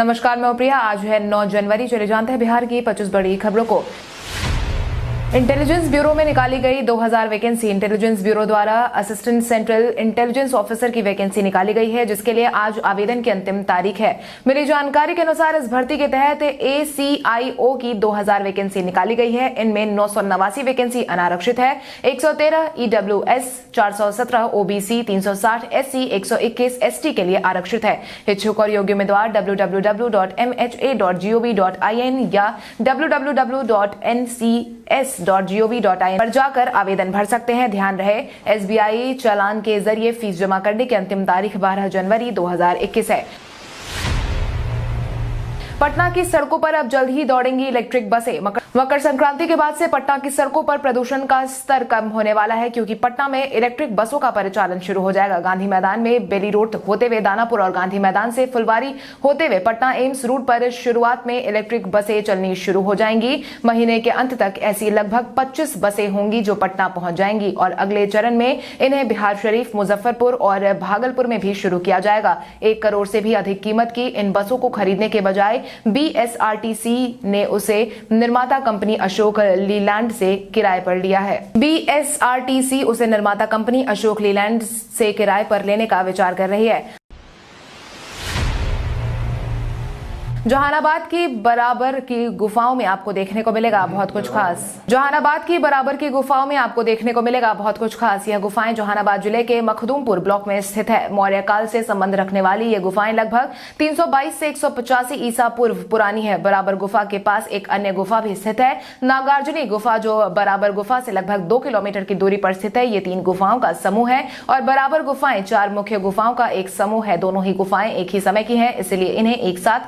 नमस्कार, मैं प्रिया। आज है 9 जनवरी। चले जानते हैं बिहार की 25 बड़ी खबरों को। इंटेलिजेंस ब्यूरो में निकाली गई 2000 वैकेंसी। इंटेलिजेंस ब्यूरो द्वारा असिस्टेंट सेंट्रल इंटेलिजेंस ऑफिसर की वैकेंसी निकाली गई है, जिसके लिए आज आवेदन की अंतिम तारीख है। मिली जानकारी के अनुसार इस भर्ती के तहत ACIO की 2000 वैकेंसी निकाली गई है। इनमें 989 वैकेंसी अनारक्षित है, 113 EWS, 417 OBC, 360 SC, 121 ST के लिए आरक्षित है। इच्छुक और योग्य उम्मीदवार www.mha.gov.in या www.ncs.gov.in पर जाकर आवेदन भर सकते हैं। ध्यान रहे, SBI चालान के जरिए फीस जमा करने की अंतिम तारीख 12 जनवरी 2021 है। पटना की सड़कों पर अब जल्द ही दौड़ेंगी इलेक्ट्रिक बसें। मकर संक्रांति के बाद से पटना की सड़कों पर प्रदूषण का स्तर कम होने वाला है, क्योंकि पटना में इलेक्ट्रिक बसों का परिचालन शुरू हो जाएगा। गांधी मैदान में बेली रोड होते हुए दानापुर और गांधी मैदान से फुलवारी होते हुए पटना एम्स रूट पर शुरुआत में इलेक्ट्रिक बसें चलनी शुरू हो जाएंगी। महीने के अंत तक ऐसी लगभग 25 बसें होंगी जो पटना पहुंच जाएंगी और अगले चरण में इन्हें बिहार शरीफ, मुजफ्फरपुर और भागलपुर में भी शुरू किया जाएगा। 1 करोड़ से भी अधिक कीमत की इन बसों को खरीदने के बजाय BSRTC ने उसे निर्माता कंपनी अशोक लीलैंड से किराए पर लिया है। BSRTC उसे निर्माता कंपनी अशोक लीलैंड से किराए पर लेने का विचार कर रही है। जहानाबाद की बराबर की गुफाओं में आपको देखने को मिलेगा बहुत कुछ खास। जहानाबाद की बराबर की गुफाओं में आपको देखने को मिलेगा बहुत कुछ खास। यह गुफाएं जहानाबाद जिले के मखदूमपुर ब्लॉक में स्थित है। मौर्य काल से संबंध रखने वाली ये गुफाएं लगभग 322 से 185 ईसा पूर्व पुरानी है। बराबर गुफा के पास एक अन्य गुफा भी स्थित है, नागार्जुनी गुफा, जो बराबर गुफा से लगभग 2 किलोमीटर की दूरी पर स्थित है। ये 3 गुफाओं का समूह है और बराबर गुफाएं 4 मुख्य गुफाओं का एक समूह है। दोनों ही गुफाएं एक ही समय की है, इसलिए इन्हें एक साथ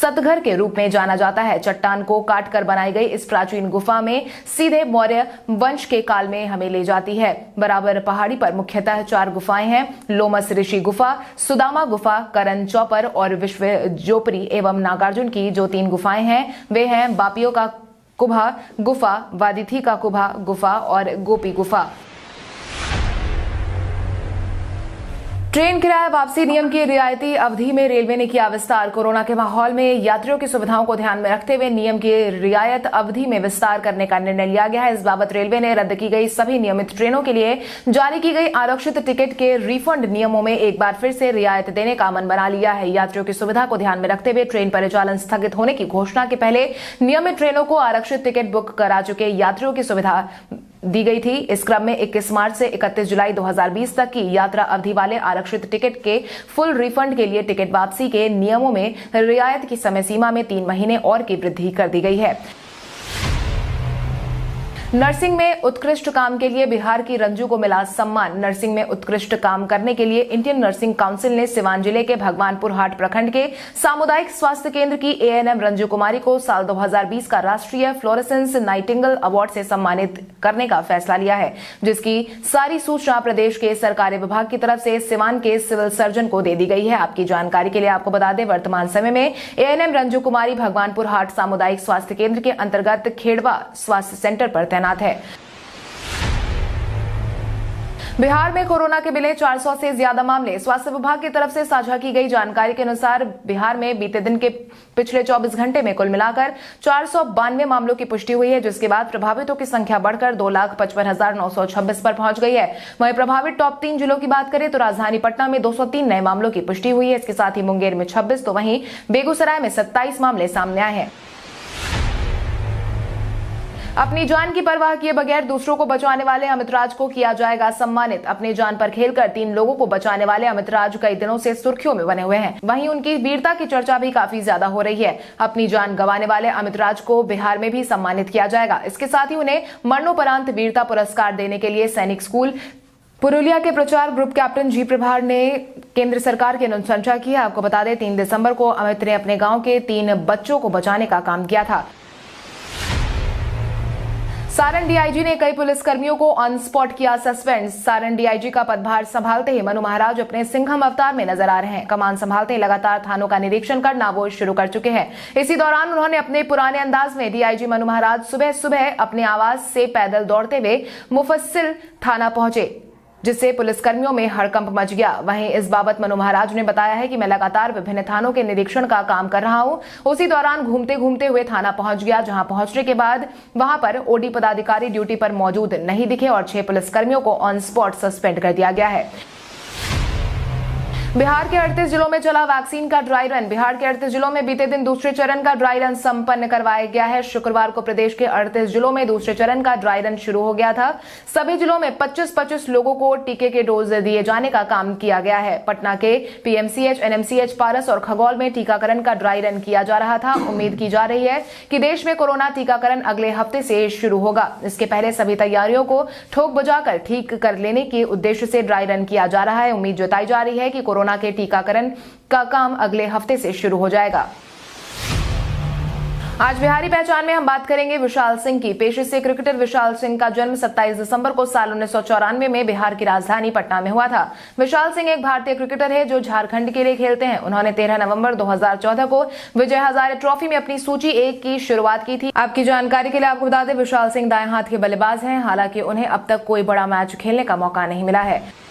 सतघर के रूप में जाना जाता है। चट्टान को काटकर बनाई गई इस प्राचीन गुफा में सीधे मौर्य वंश के काल में हमें ले जाती है। बराबर पहाड़ी पर मुख्यतः 4 गुफाएं हैं: लोमस ऋषि गुफा, सुदामा गुफा, करण चौपर और विश्व जोपरी एवं नागार्जुन की जो 3 गुफाएं हैं वे हैं बापियों का कुभा गुफा, वादिथी का कुभा गुफा और गोपी गुफा। ट्रेन किराया वापसी नियम की रियायती अवधि में रेलवे ने किया विस्तार। कोरोना के माहौल में यात्रियों की सुविधाओं को ध्यान में रखते हुए नियम की रियायत अवधि में विस्तार करने का निर्णय लिया गया है। इस बाबत रेलवे ने रद्द की गई सभी नियमित ट्रेनों के लिए जारी की गई आरक्षित टिकट के रिफंड नियमों में एक बार फिर से रियायत देने का मन बना लिया है। यात्रियों की सुविधा को ध्यान में रखते हुए ट्रेन परिचालन स्थगित होने की घोषणा के पहले नियमित ट्रेनों को आरक्षित टिकट बुक करा चुके यात्रियों की सुविधा दी गई थी। इस क्रम में 21 मार्च से 31 जुलाई 2020 तक की यात्रा अवधि वाले आरक्षित टिकट के फुल रिफंड के लिए टिकट वापसी के नियमों में रियायत की समय सीमा में 3 महीने और की वृद्धि कर दी गई है। नर्सिंग में उत्कृष्ट काम के लिए बिहार की रंजू को मिला सम्मान। नर्सिंग में उत्कृष्ट काम करने के लिए इंडियन नर्सिंग काउंसिल ने सिवान जिले के भगवानपुर हाट प्रखंड के सामुदायिक स्वास्थ्य केंद्र की ANM रंजू कुमारी को साल 2020 का राष्ट्रीय फ्लोरेसेंस नाइटिंगेल अवार्ड से सम्मानित करने का फैसला लिया है, जिसकी सारी सूचना प्रदेश के सरकारी विभाग की तरफ से सिवान के सिविल सर्जन को दे दी गई है। आपकी जानकारी के लिए आपको बता दें, वर्तमान समय में ANM रंजू कुमारी भगवानपुर हाट सामुदायिक स्वास्थ्य केंद्र के अंतर्गत खेड़वा स्वास्थ्य सेंटर पर तैनात है। बिहार में कोरोना के मिले 400 से ज्यादा मामले। स्वास्थ्य विभाग की तरफ से साझा की गई जानकारी के अनुसार बिहार में बीते दिन के पिछले 24 घंटे में कुल मिलाकर 492 मामलों की पुष्टि हुई है, जिसके बाद प्रभावितों की संख्या बढ़कर 2,55,926 पर पहुंच गई है। वहीं प्रभावित टॉप 3 जिलों की बात करें तो राजधानी पटना में 203 नए मामलों की पुष्टि हुई है। इसके साथ ही मुंगेर में 26 तो वहीं बेगूसराय में 27 मामले सामने आए हैं। अपनी जान की परवाह किए बगैर दूसरों को बचाने वाले अमित राज को किया जाएगा सम्मानित। अपनी जान पर खेलकर 3 लोगों को बचाने वाले अमित राज कई दिनों से सुर्खियों में बने हुए हैं। वहीं उनकी वीरता की चर्चा भी काफी ज्यादा हो रही है। अपनी जान गंवाने वाले अमित राज को बिहार में भी सम्मानित किया जाएगा। इसके साथ ही उन्हें मरणोपरांत वीरता पुरस्कार देने के लिए सैनिक स्कूल पुरुलिया के प्रचार ग्रुप कैप्टन जी प्रभार ने केंद्र सरकार की अनुशंसा की है। आपको बता दें, 3 दिसंबर को अमित ने अपने गाँव के 3 बच्चों को बचाने का काम किया था। सारण डीआईजी ने कई पुलिसकर्मियों को ऑन स्पॉट किया सस्पेंड। सारण डीआईजी का पदभार संभालते ही मनु महाराज अपने सिंघम अवतार में नजर आ रहे हैं। कमान संभालते ही लगातार थानों का निरीक्षण करना वो शुरू कर चुके हैं। इसी दौरान उन्होंने अपने पुराने अंदाज में डीआईजी मनु महाराज सुबह सुबह अपने आवास से पैदल दौड़ते हुए मुफस्सिल थाना पहुंचे, जिससे पुलिसकर्मियों में हड़कंप मच गया। वहीं इस बाबत मनु महाराज ने बताया है कि मैं लगातार विभिन्न थानों के निरीक्षण का काम कर रहा हूं। उसी दौरान घूमते घूमते हुए थाना पहुंच गया, जहां पहुंचने के बाद वहां पर ओडी पदाधिकारी ड्यूटी पर मौजूद नहीं दिखे और 6 पुलिसकर्मियों को ऑन स्पॉट सस्पेंड कर दिया गया है। बिहार के 38 जिलों में चला वैक्सीन का ड्राई रन। बिहार के 38 जिलों में बीते दिन दूसरे चरण का ड्राई रन संपन्न करवाया गया है। शुक्रवार को प्रदेश के 38 जिलों में दूसरे चरण का ड्राई रन शुरू हो गया था। सभी जिलों में 25-25 लोगों को टीके के डोज दिए जाने का काम किया गया है। पटना के पीएमसीएच, एनएमसीएच, पारस और खगौल में टीकाकरण का ड्राई रन किया जा रहा था। उम्मीद की जा रही है कि देश में कोरोना टीकाकरण अगले हफ्ते से शुरू होगा। इसके पहले सभी तैयारियों को ठोक बजाकर ठीक कर लेने के उद्देश्य से ड्राई रन किया जा रहा है। उम्मीद जताई जा रही है कि कोरोना के टीकाकरण का काम अगले हफ्ते से शुरू हो जाएगा। आज बिहारी पहचान में हम बात करेंगे विशाल सिंह की। पेशे से क्रिकेटर विशाल सिंह का जन्म 27 दिसंबर को साल 1994 में बिहार की राजधानी पटना में हुआ था। विशाल सिंह एक भारतीय क्रिकेटर है जो झारखंड के लिए खेलते हैं। उन्होंने 13 नवंबर 2014 को विजय हजारे ट्रॉफी में अपनी सूची 1 की शुरुआत की थी। आपकी जानकारी के लिए आपको बता दें, विशाल सिंह दाएं हाथ के बल्लेबाज हैं। हालांकि उन्हें अब तक कोई बड़ा मैच खेलने का मौका नहीं मिला है।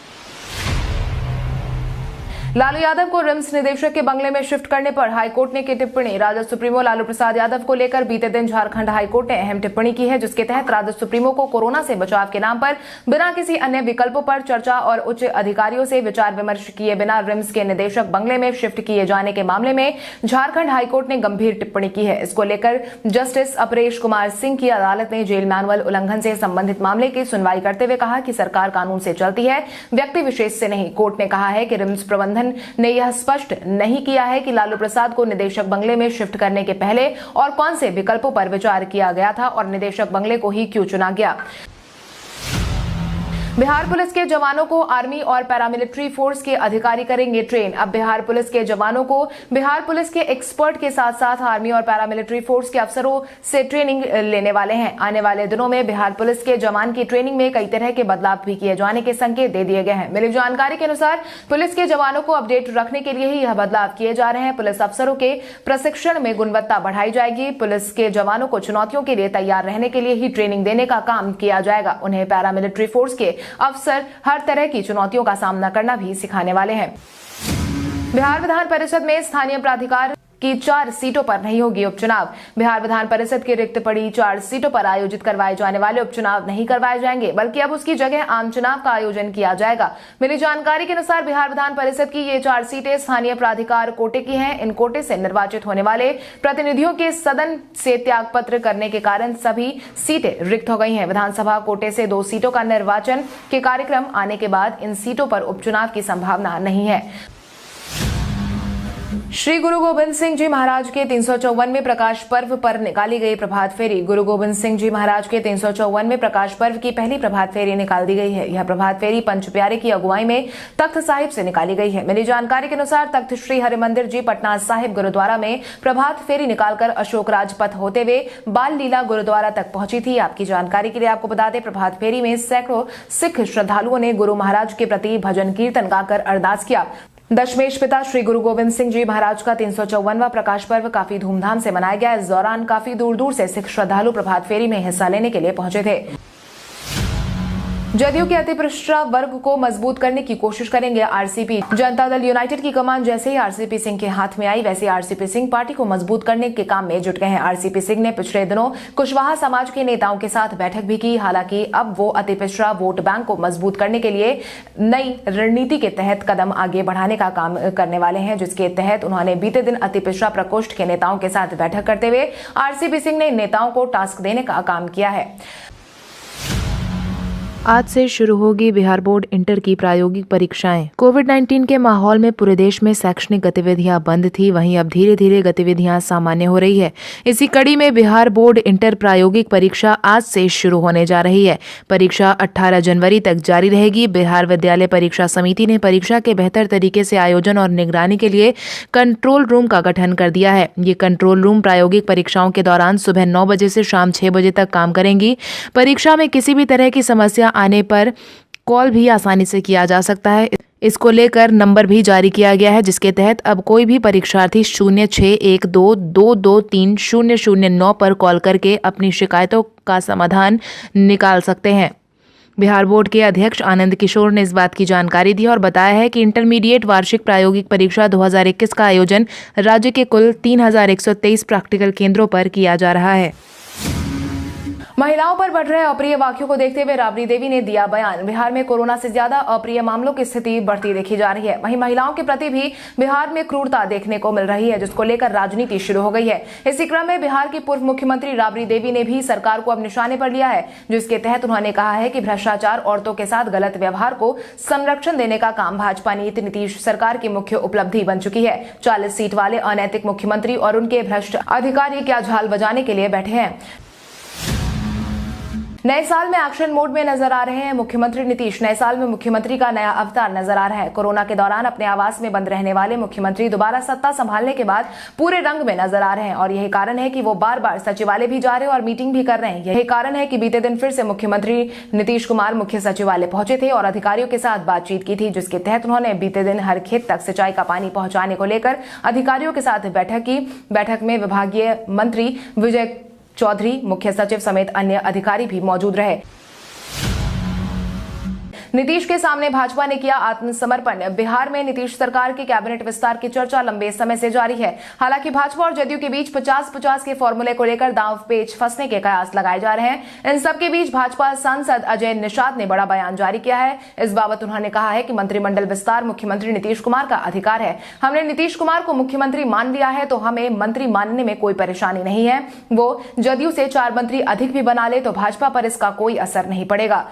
लालू यादव को रिम्स निदेशक के बंगले में शिफ्ट करने पर हाईकोर्ट ने की टिप्पणी। राजद सुप्रीमो लालू प्रसाद यादव को लेकर बीते दिन झारखंड हाईकोर्ट ने अहम टिप्पणी की है, जिसके तहत राजद सुप्रीमो को कोरोना से बचाव के नाम पर बिना किसी अन्य विकल्पों पर चर्चा और उच्च अधिकारियों से विचार विमर्श किए बिना रिम्स के निदेशक बंगले में शिफ्ट किए जाने के मामले में झारखंड हाईकोर्ट ने गंभीर टिप्पणी की है। इसको लेकर जस्टिस अपरेश कुमार सिंह की अदालत ने जेल मैनुअल उल्लंघन से संबंधित मामले की सुनवाई करते हुए कहा कि सरकार कानून से चलती है, व्यक्ति विशेष से नहीं। कोर्ट ने कहा है कि रिम्स प्रबंधन ने यह स्पष्ट नहीं किया है कि लालू प्रसाद को निदेशक बंगले में शिफ्ट करने के पहले और कौन से विकल्पों पर विचार किया गया था और निदेशक बंगले को ही क्यों चुना गया। बिहार पुलिस के जवानों को आर्मी और पैरामिलिट्री फोर्स के अधिकारी करेंगे ट्रेन। अब बिहार पुलिस के जवानों को बिहार पुलिस के एक्सपर्ट के साथ साथ आर्मी और पैरामिलिट्री फोर्स के अफसरों से ट्रेनिंग लेने वाले हैं। आने वाले दिनों में बिहार पुलिस के जवान की ट्रेनिंग में कई तरह के बदलाव भी किए जाने के संकेत दे दिए गए हैं। मिली जानकारी के अनुसार पुलिस के जवानों को अपडेट रखने के लिए ही यह बदलाव किए जा रहे हैं। पुलिस अफसरों के प्रशिक्षण में गुणवत्ता बढ़ाई जाएगी। पुलिस के जवानों को चुनौतियों के लिए तैयार रहने के लिए ही ट्रेनिंग देने का काम किया जाएगा। उन्हें पैरामिलिट्री फोर्स के अफसर हर तरह की चुनौतियों का सामना करना भी सिखाने वाले हैं। बिहार विधान परिषद में स्थानीय प्राधिकार की 4 सीटों पर नहीं होगी उपचुनाव। बिहार विधान परिषद की रिक्त पड़ी 4 सीटों पर आयोजित करवाए जाने वाले उपचुनाव नहीं करवाए जाएंगे, बल्कि अब उसकी जगह आम चुनाव का आयोजन किया जाएगा। मिली जानकारी के अनुसार बिहार विधान परिषद की ये 4 सीटें स्थानीय प्राधिकार कोटे की हैं। इन कोटे से निर्वाचित होने वाले प्रतिनिधियों के सदन से त्यागपत्र करने के कारण सभी सीटें रिक्त हो गई हैं। विधानसभा कोटे से 2 सीटों का निर्वाचन के कार्यक्रम आने के बाद इन सीटों पर उपचुनाव की संभावना नहीं है। श्री गुरु गोविंद सिंह जी महाराज के 354वें प्रकाश पर्व पर निकाली गई प्रभात फेरी। गुरु गोविंद सिंह जी महाराज के 354वें प्रकाश पर्व की पहली प्रभात फेरी निकाल दी गई है। यह प्रभात फेरी पंच प्यारे की अगुवाई में तख्त साहिब से निकाली गई है। मिली जानकारी के अनुसार तख्त श्री हरिमंदिर जी पटना साहिब गुरुद्वारा में प्रभात फेरी निकालकर अशोक राजपथ होते हुए बाल लीला गुरुद्वारा तक पहुंची थी। आपकी जानकारी के लिए आपको बता दें, प्रभात फेरी में सैकड़ों सिख श्रद्धालुओं ने गुरु महाराज के प्रति भजन कीर्तन गाकर अरदास किया। दशमेश पिता श्री गुरु गोविंद सिंह जी महाराज का 354वां प्रकाश पर्व काफी धूमधाम से मनाया गया। इस दौरान काफी दूर दूर से सिख श्रद्धालु प्रभात फेरी में हिस्सा लेने के लिए पहुंचे थे। जदयू के अतिपिछड़ा वर्ग को मजबूत करने की कोशिश करेंगे आरसीपी। जनता दल यूनाइटेड की कमान जैसे ही आरसीपी सिंह के हाथ में आई, वैसे आरसीपी सिंह पार्टी को मजबूत करने के काम में जुट गए हैं। आरसीपी सिंह ने पिछले दिनों कुशवाहा समाज के नेताओं के साथ बैठक भी की। हालांकि अब वो अतिपिछड़ा वोट बैंक को मजबूत करने के लिए नई रणनीति के तहत कदम आगे बढ़ाने का काम करने वाले हैं, जिसके तहत उन्होंने बीते दिन अतिपिछड़ा प्रकोष्ठ के नेताओं के साथ बैठक करते हुए आरसीपी सिंह ने नेताओं को टास्क देने का काम किया है। आज से शुरू होगी बिहार बोर्ड इंटर की प्रायोगिक परीक्षाएं। कोविड-19 के माहौल में पूरे देश में शैक्षणिक गतिविधियां बंद थी, वहीं अब धीरे धीरे गतिविधियां सामान्य हो रही है। इसी कड़ी में बिहार बोर्ड इंटर प्रायोगिक परीक्षा आज से शुरू होने जा रही है। परीक्षा 18 जनवरी तक जारी रहेगी। बिहार विद्यालय परीक्षा समिति ने परीक्षा के बेहतर तरीके से आयोजन और निगरानी के लिए कंट्रोल रूम का गठन कर दिया है। ये कंट्रोल रूम प्रायोगिक परीक्षाओं के दौरान सुबह 9 बजे से शाम 6 बजे तक काम करेंगी। परीक्षा में किसी भी तरह की समस्या आने पर कॉल भी आसानी से किया जा सकता है। इसको लेकर नंबर भी जारी किया गया है, जिसके तहत अब कोई भी परीक्षार्थी 0612223009 पर कॉल करके अपनी शिकायतों का समाधान निकाल सकते हैं। बिहार बोर्ड के अध्यक्ष आनंद किशोर ने इस बात की जानकारी दी और बताया है कि इंटरमीडिएट वार्षिक प्रायोगिक परीक्षा 2021 का आयोजन राज्य के कुल 3123 प्रैक्टिकल केंद्रों पर किया जा रहा है। महिलाओं पर बढ़ रहे अप्रिय वाक्यों को देखते हुए राबड़ी देवी ने दिया बयान। बिहार में कोरोना से ज्यादा अप्रिय मामलों की स्थिति बढ़ती देखी जा रही है। वहीं महिलाओं के प्रति भी बिहार में क्रूरता देखने को मिल रही है, जिसको लेकर राजनीति शुरू हो गई है। इसी क्रम में बिहार की पूर्व मुख्यमंत्री राबड़ी देवी ने भी सरकार को अब निशाने पर लिया है, जिसके तहत उन्होंने कहा है कि भ्रष्टाचार, औरतों के साथ गलत व्यवहार को संरक्षण देने का काम भाजपा नीति नीतीश सरकार की मुख्य उपलब्धि बन चुकी है। 40 सीट वाले अनैतिक मुख्यमंत्री और उनके भ्रष्ट अधिकारी क्या झाल बजाने के लिए बैठे हैं। नए साल में एक्शन मोड में नजर आ रहे हैं मुख्यमंत्री नीतीश। नए साल में मुख्यमंत्री का नया अवतार नजर आ रहा है। कोरोना के दौरान अपने आवास में बंद रहने वाले मुख्यमंत्री दोबारा सत्ता संभालने के बाद पूरे रंग में नजर आ रहे हैं और यही कारण है कि वो बार बार सचिवालय भी जा रहे हैं और मीटिंग भी कर रहे हैं। यही कारण है कि बीते दिन फिर से मुख्यमंत्री नीतीश कुमार मुख्य सचिवालय पहुंचे थे और अधिकारियों के साथ बातचीत की थी, जिसके तहत उन्होंने बीते दिन हर खेत तक सिंचाई का पानी पहुंचाने को लेकर अधिकारियों के साथ बैठक की। बैठक में विभागीय मंत्री विजय चौधरी, मुख्य सचिव समेत अन्य अधिकारी भी मौजूद रहे। नीतीश के सामने भाजपा ने किया आत्मसमर्पण। बिहार में नीतीश सरकार के कैबिनेट विस्तार की चर्चा लंबे समय से जारी है। हालांकि भाजपा और जदयू के बीच 50-50 के फॉर्मूले को लेकर दांव पेच फंसने के कयास लगाए जा रहे हैं। इन सबके बीच भाजपा सांसद अजय निषाद ने बड़ा बयान जारी किया है। इस बाबत उन्होंने कहा है कि मंत्रिमंडल विस्तार मुख्यमंत्री नीतीश कुमार का अधिकार है। हमने नीतीश कुमार को मुख्यमंत्री मान लिया है तो हमें मंत्री मानने में कोई परेशानी नहीं है। वो जदयू से 4 मंत्री अधिक भी बना ले तो भाजपा पर इसका कोई असर नहीं पड़ेगा।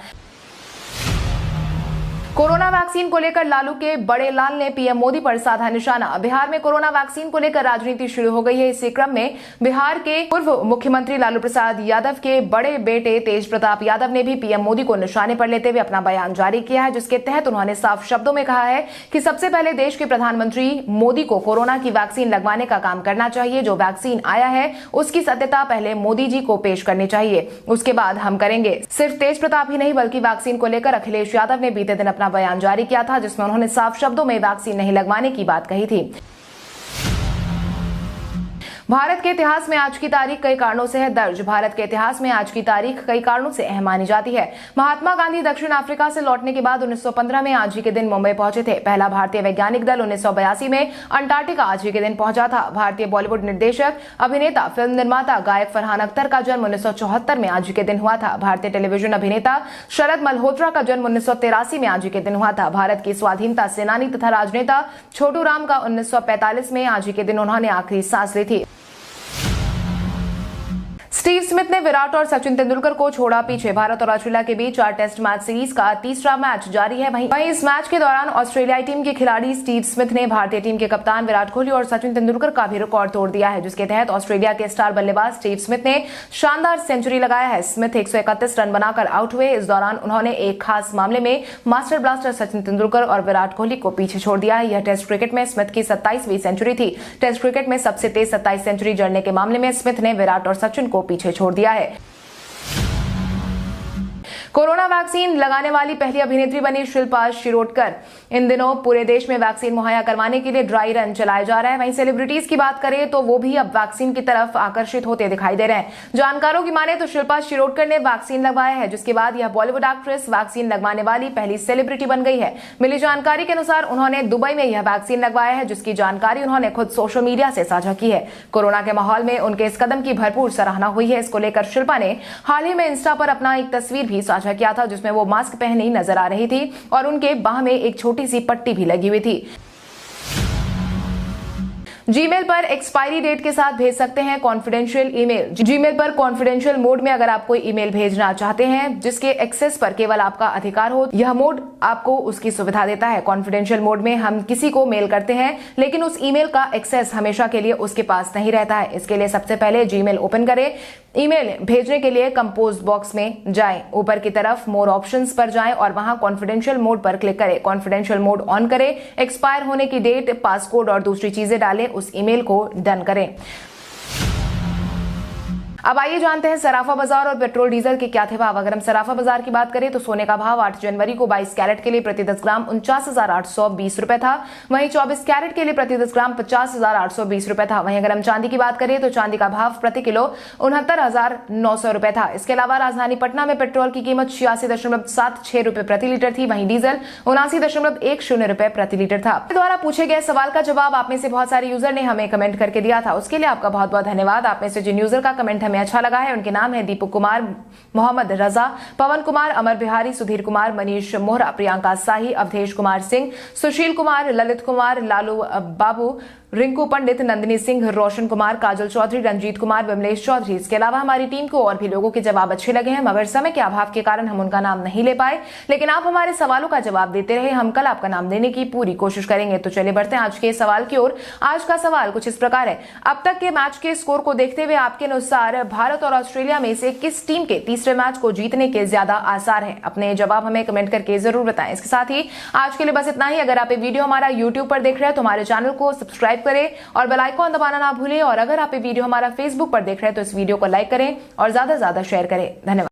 कोरोना वैक्सीन को लेकर लालू के बड़े लाल ने पीएम मोदी पर साधा निशाना। बिहार में कोरोना वैक्सीन को लेकर राजनीति शुरू हो गई है। इसी क्रम में बिहार के पूर्व मुख्यमंत्री लालू प्रसाद यादव के बड़े बेटे तेज प्रताप यादव ने भी पीएम मोदी को निशाने पर लेते हुए अपना बयान जारी किया है, जिसके तहत उन्होंने साफ शब्दों में कहा है कि सबसे पहले देश के प्रधानमंत्री मोदी को कोरोना की वैक्सीन लगवाने का काम करना चाहिए। जो वैक्सीन आया है उसकी सत्यता पहले मोदी जी को पेश करनी चाहिए, उसके बाद हम करेंगे। सिर्फ तेज प्रताप ही नहीं बल्कि वैक्सीन को लेकर अखिलेश यादव ने बीते दिन बयान जारी किया था, जिसमें उन्होंने साफ शब्दों में वैक्सीन नहीं लगवाने की बात कही थी। भारत के इतिहास में आज की तारीख कई कारणों से है दर्ज। भारत के इतिहास में आज की तारीख कई कारणों से अहम मानी जाती है। महात्मा गांधी दक्षिण अफ्रीका से लौटने के बाद 1915 में आज ही के दिन मुंबई पहुंचे थे। पहला भारतीय वैज्ञानिक दल 1982 में अंटार्कटिका आज ही के दिन पहुंचा था। भारतीय बॉलीवुड निर्देशक, अभिनेता, फिल्म निर्माता, गायक फरहान अख्तर का जन्म 1974 में आज ही के दिन हुआ था। भारतीय टेलीविजन अभिनेता शरद मल्होत्रा का जन्म 1983 में आज ही के दिन हुआ था। भारत की स्वाधीनता सेनानी तथा राजनेता छोटू राम का 1945 में आज ही के दिन उन्होंने आखिरी सांस ली थी। स्टीव स्मिथ ने विराट और सचिन तेंदुलकर को छोड़ा पीछे। भारत और ऑस्ट्रेलिया के बीच 4 टेस्ट मैच सीरीज का तीसरा मैच जारी है। वहीं इस मैच के दौरान ऑस्ट्रेलियाई टीम के खिलाड़ी स्टीव स्मिथ ने भारतीय टीम के कप्तान विराट कोहली और सचिन तेंदुलकर का भी रिकॉर्ड तोड़ दिया है, जिसके तहत ऑस्ट्रेलिया के स्टार बल्लेबाज स्टीव स्मिथ ने शानदार सेंचुरी लगाया है। स्मिथ 131 रन बनाकर आउट हुए। इस दौरान उन्होंने एक खास मामले में मास्टर ब्लास्टर सचिन तेंदुलकर और विराट कोहली को पीछे छोड़ दिया है। यह टेस्ट क्रिकेट में स्मिथ की 27वीं सेंचुरी थी। टेस्ट क्रिकेट में सबसे तेज 27 सेंचुरी जड़ने के मामले में स्मिथ ने विराट और सचिन को पीछे छोड़ दिया है। कोरोना वैक्सीन लगाने वाली पहली अभिनेत्री बनी शिल्पा शिरोडकर। इन दिनों पूरे देश में वैक्सीन मुहैया करवाने के लिए ड्राई रन चलाया जा रहा है। वहीं सेलिब्रिटीज की बात करें तो वो भी अब वैक्सीन की तरफ आकर्षित होते दिखाई दे रहे हैं। जानकारों की माने तो शिल्पा शिरोडकर ने वैक्सीन लगवाया है, जिसके बाद यह बॉलीवुड एक्ट्रेस वैक्सीन लगवाने वाली पहली सेलिब्रिटी बन गई है। मिली जानकारी के अनुसार उन्होंने दुबई में यह वैक्सीन लगवाया है, जिसकी जानकारी उन्होंने खुद सोशल मीडिया से साझा की है। कोरोना के माहौल में उनके इस कदम की भरपूर सराहना हुई है। इसको लेकर शिल्पा ने हाल ही में इंस्टा पर अपना एक तस्वीर भी साझा किया था, जिसमें वो मास्क पहने नजर आ रही थी और उनके बाह में एक छोटी सी पट्टी भी लगी हुई थी। जीमेल पर एक्सपायरी डेट के साथ भेज सकते हैं कॉन्फिडेंशियल ईमेल। जीमेल पर कॉन्फिडेंशियल मोड में अगर आप कोई ईमेल भेजना चाहते हैं जिसके एक्सेस पर केवल आपका अधिकार हो, यह मोड आपको उसकी सुविधा देता है। कॉन्फिडेंशियल मोड में हम किसी को मेल करते हैं, लेकिन उस ईमेल का एक्सेस हमेशा के लिए उसके पास नहीं रहता है। इसके लिए सबसे पहले जीमेल ओपन करें। ईमेल भेजने के लिए कंपोज बॉक्स में जाएं, ऊपर की तरफ मोर ऑप्शंस पर जाएं और वहां कॉन्फिडेंशियल मोड पर क्लिक करें। कॉन्फिडेंशियल मोड ऑन करें, एक्सपायर होने की डेट, पासकोड और दूसरी चीजें डालें, उस ईमेल को डन करें। अब आइए जानते हैं सराफा बाजार और पेट्रोल डीजल के क्या थे भाव। अगर हम सराफा बाजार की बात करें तो सोने का भाव 8 जनवरी को 22 कैरेट के लिए प्रति 10 ग्राम 49,820 रुपए था। वहीं 24 कैरेट के लिए प्रति 10 ग्राम 50,820 रुपए था। वहीं अगर हम चांदी की बात करें तो चांदी का भाव प्रति किलो 69,900 रुपए था। इसके अलावा राजधानी पटना में पेट्रोल की कीमत 86.76 रुपए प्रति लीटर थी। वहीं डीजल 79.10 रुपए प्रति लीटर था। द्वारा पूछे गए सवाल का जवाब आप में से बहुत सारे यूजर ने हमें कमेंट करके दिया था, उसके लिए आपका बहुत बहुत धन्यवाद। आप में से जिन यूजर का कमेंट हमें अच्छा लगा है उनके नाम है दीपक कुमार, मोहम्मद रजा, पवन कुमार, अमर बिहारी, सुधीर कुमार, मनीष मोहरा, प्रियंका शाही, अवधेश कुमार सिंह, सुशील कुमार, ललित कुमार, लालू बाबू, रिंकू पंडित, नंदिनी सिंह, रोशन कुमार, काजल चौधरी, रंजीत कुमार, विमलेश चौधरी। इसके अलावा हमारी टीम को और भी लोगों के जवाब अच्छे लगे हैं, मगर समय के अभाव के कारण हम उनका नाम नहीं ले पाए, लेकिन आप हमारे सवालों का जवाब देते रहे। हम कल आपका नाम देने की पूरी कोशिश करेंगे। तो चलिए बढ़ते हैं आज के सवाल की ओर। आज का सवाल कुछ इस प्रकार है, अब तक के मैच के स्कोर को देखते हुए आपके अनुसार भारत और ऑस्ट्रेलिया में से किस टीम के तीसरे मैच को जीतने के ज्यादा आसार है? अपने जवाब हमें कमेंट करके जरूर बताएं। इसके साथ ही आज के लिए बस इतना ही। अगर आप ये वीडियो हमारा यूट्यूब पर देख रहे हैं तो हमारे चैनल को सब्सक्राइब करें और बेल आइकन दबाना ना भूलें। और अगर आप ये वीडियो हमारा फेसबुक पर देख रहे हैं तो इस वीडियो को लाइक करें और ज्यादा से ज्यादा शेयर करें। धन्यवाद।